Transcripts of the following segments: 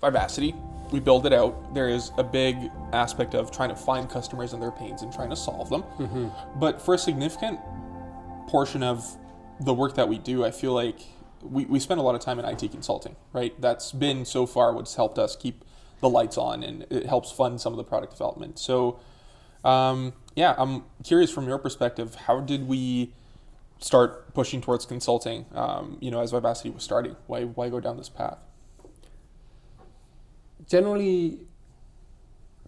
Vivacity, we build it out. There is a big aspect of trying to find customers and their pains and trying to solve them. But for a significant portion of the work that we do, I feel like we spend a lot of time in IT consulting, right? That's been so far what's helped us keep the lights on, and it helps fund some of the product development. So I'm curious from your perspective, how did we start pushing towards consulting, as Vivacity was starting? Why go down this path? Generally,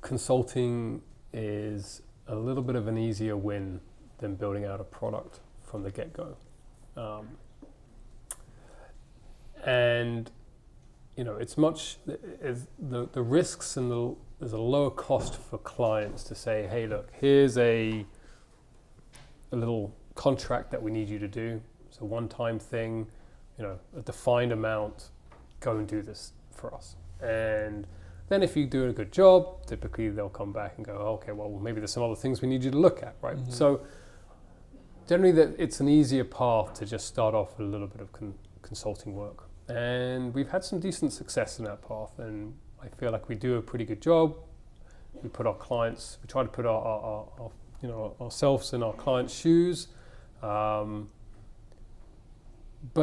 consulting is a little bit of an easier win than building out a product from the get-go. It's much, the risks and there's a lower cost for clients to say, hey, look, here's a little contract that we need you to do. It's a one-time thing, a defined amount, go and do this for us. And then if you do a good job, typically they'll come back and go, okay, well, maybe there's some other things we need you to look at, right? So generally it's an easier path to just start off with a little bit of consulting work. And we've had some decent success in that path, and I feel like we do a pretty good job. We try to put ourselves in our clients' shoes. But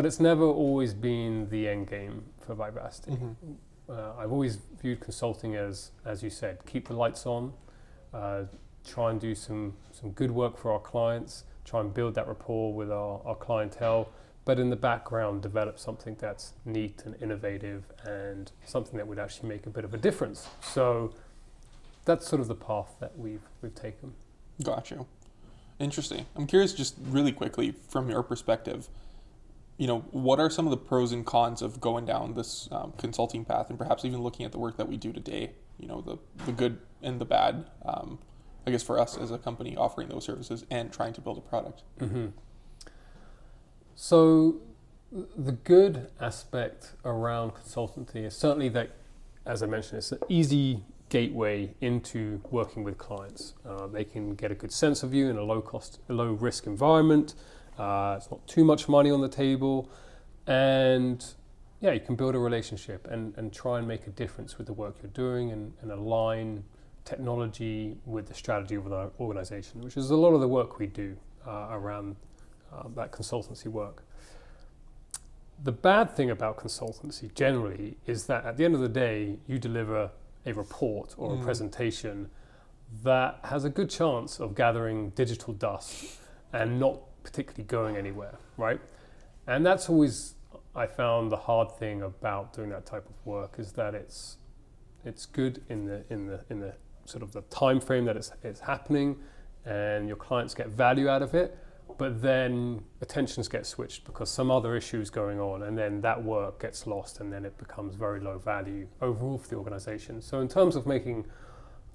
it's never always been the end game for Vivacity. I've always viewed consulting as you said, keep the lights on, try and do some good work for our clients, try and build that rapport with our clientele, but in the background develop something that's neat and innovative and something that would actually make a bit of a difference. So that's sort of the path that we've taken. Gotcha. Interesting. I'm curious, just really quickly, from your perspective, what are some of the pros and cons of going down this consulting path, and perhaps even looking at the work that we do today, the good and the bad, I guess for us as a company offering those services and trying to build a product? So the good aspect around consultancy is certainly that, as I mentioned, it's an easy gateway into working with clients. They can get a good sense of you in a low risk environment. It's not too much money on the table, and you can build a relationship and try and make a difference with the work you're doing and align technology with the strategy of the organization, which is a lot of the work we do around that consultancy work. The bad thing about consultancy generally is that at the end of the day, you deliver a report or a presentation that has a good chance of gathering digital dust and not particularly going anywhere, right? And that's always, I found, the hard thing about doing that type of work is that it's good in the sort of the time frame that it's happening, and your clients get value out of it, but then attentions get switched because some other issue is going on, and then that work gets lost, and then it becomes very low value overall for the organization. So in terms of making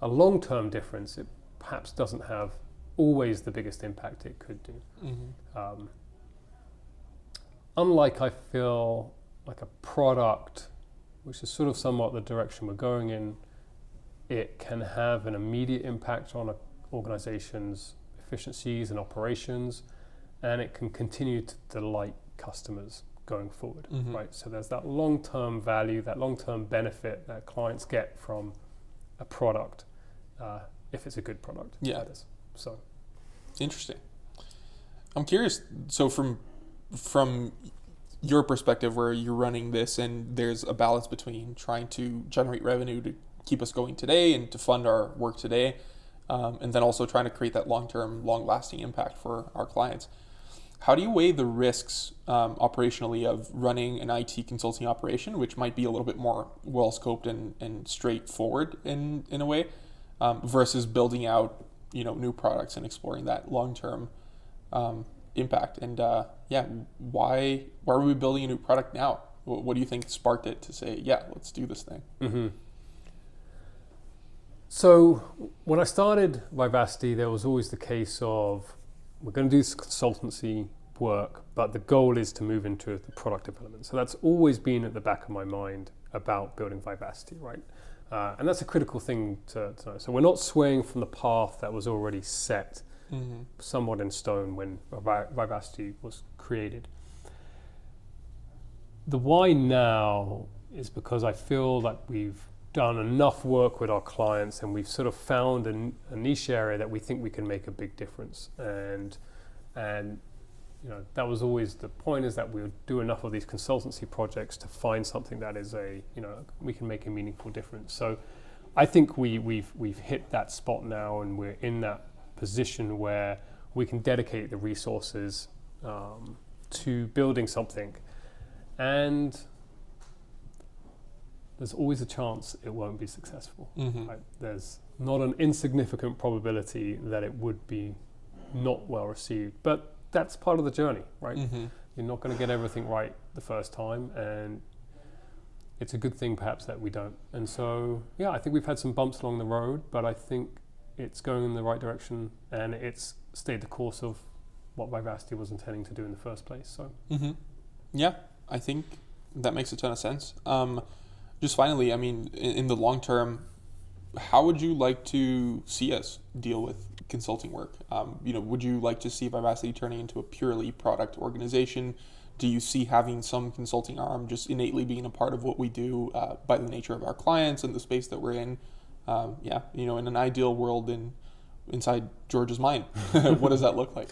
a long-term difference, it perhaps doesn't have always the biggest impact it could do. Unlike, I feel, like a product, which is sort of somewhat the direction we're going in, it can have an immediate impact on an organization's efficiencies and operations, and it can continue to delight customers going forward, right? So there's that long-term value, that long-term benefit that clients get from a product, if it's a good product. Yeah. That is. So interesting. I'm curious, so from your perspective, where you're running this and there's a balance between trying to generate revenue to keep us going today and to fund our work today, and then also trying to create that long-term, long-lasting impact for our clients. How do you weigh the risks operationally of running an IT consulting operation, which might be a little bit more well-scoped and straightforward in a way, versus building out new products and exploring that long-term impact? And why are we building a new product now? What do you think sparked it to say, let's do this thing? So when I started Vivacity, there was always the case of, we're going to do this consultancy work, but the goal is to move into the product development. So that's always been at the back of my mind about building Vivacity, right? And that's a critical thing to know. So we're not swaying from the path that was already set, somewhat in stone when Vivacity was created. The why now is because I feel like we've done enough work with our clients and we've sort of found a niche area that we think we can make a big difference. And that was always the point, is that we would do enough of these consultancy projects to find something that is we can make a meaningful difference. So I think we've hit that spot now, and we're in that position where we can dedicate the resources to building something. And there's always a chance it won't be successful. Mm-hmm. Right? There's not an insignificant probability that it would be not well received, but that's part of the journey, right? Mm-hmm. You're not going to get everything right the first time, and it's a good thing perhaps that we don't. And so, yeah, I think we've had some bumps along the road, but I think it's going in the right direction, and it's stayed the course of what Vivacity was intending to do in the first place. So, mm-hmm. Yeah, I think that makes a ton of sense. Just finally, I mean, in the long term, how would you like to see us deal with consulting work? Would you like to see Vivacity turning into a purely product organization? Do you see having some consulting arm just innately being a part of what we do by the nature of our clients and the space that we're in? In an ideal world inside George's mind, what does that look like?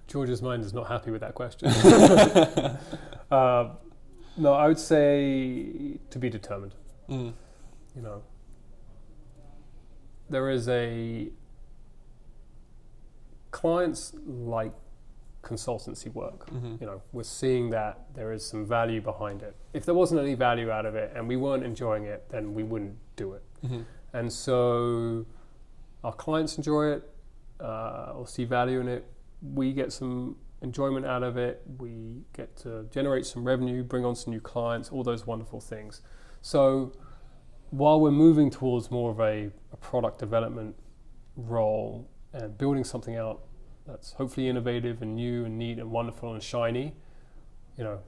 George's mind is not happy with that question. No, I would say to be determined. Mm. There is clients like consultancy work. Mm-hmm. We're seeing that there is some value behind it. If there wasn't any value out of it and we weren't enjoying it, then we wouldn't do it. Mm-hmm. And so our clients enjoy it or see value in it. We get some enjoyment out of it. We get to generate some revenue, bring on some new clients, all those wonderful things. So while we're moving towards more of a product development role and building something out that's hopefully innovative and new and neat and wonderful and shiny, I'm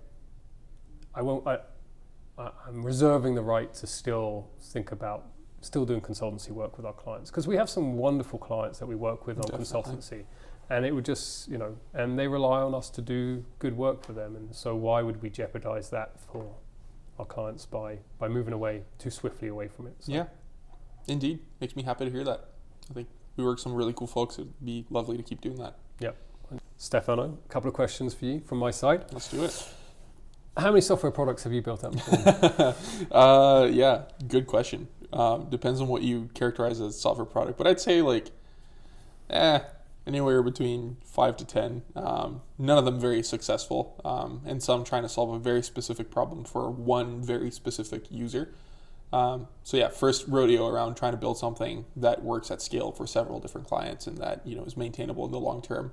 reserving the right to still think about doing consultancy work with our clients, because we have some wonderful clients that we work with on consultancy, and it would just, and they rely on us to do good work for them, and so why would we jeopardize that for our clients by moving away too swiftly away from it? So. Yeah, indeed. Makes me happy to hear that. I think we work with some really cool folks. It'd be lovely to keep doing that. Yep. Stefano, a couple of questions for you from my side. Let's do it. How many software products have you built up before? Yeah, good question. Depends on what you characterize as a software product, but I'd say anywhere between 5 to 10. None of them very successful, and some trying to solve a very specific problem for one very specific user. First rodeo around trying to build something that works at scale for several different clients and that is maintainable in the long term.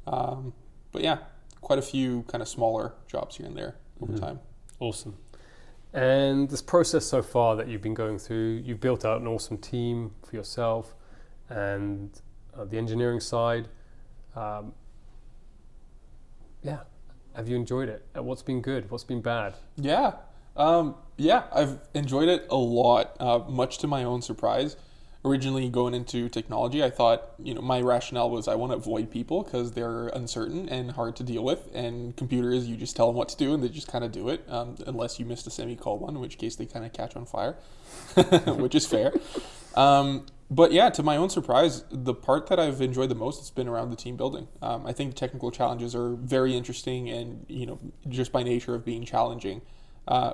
Quite a few kind of smaller jobs here and there over time. Awesome. And this process so far that you've been going through, you've built out an awesome team for yourself, and the engineering side. Have you enjoyed it? What's been good? What's been bad? Yeah, I've enjoyed it a lot, much to my own surprise. Originally going into technology, I thought, my rationale was I want to avoid people because they're uncertain and hard to deal with. And computers, you just tell them what to do and they just kind of do it, unless you missed a semicolon, in which case they kind of catch on fire, which is fair. To my own surprise, the part that I've enjoyed the most has been around the team building. I think the technical challenges are very interesting and, just by nature of being challenging,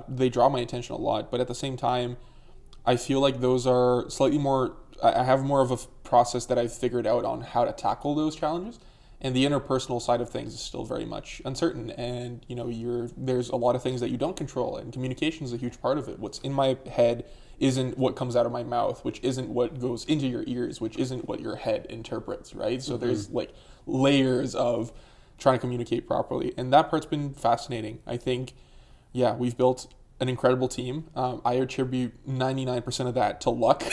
they draw my attention a lot. But at the same time, I feel like those are slightly more, I have more of a process that I've figured out on how to tackle those challenges. And the interpersonal side of things is still very much uncertain. And, there's a lot of things that you don't control, and communication is a huge part of it. What's in my head isn't what comes out of my mouth, which isn't what goes into your ears, which isn't what your head interprets, right? So there's layers of trying to communicate properly. And that part's been fascinating. I think, we've built an incredible team. I attribute 99% of that to luck.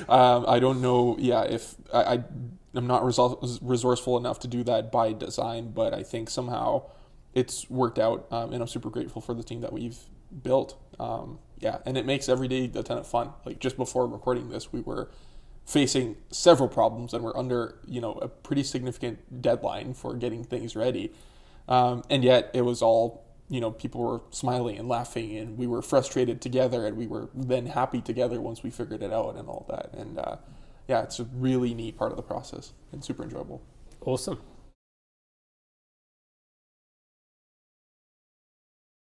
I don't know, if I'm not resourceful enough to do that by design, but I think somehow it's worked out, and I'm super grateful for the team that we've built. And it makes every day a ton of fun. Like just before recording this, we were facing several problems and we're under, a pretty significant deadline for getting things ready. And yet it was all people were smiling and laughing, and we were frustrated together, and we were then happy together once we figured it out and all that. And yeah, it's a really neat part of the process and super enjoyable. Awesome.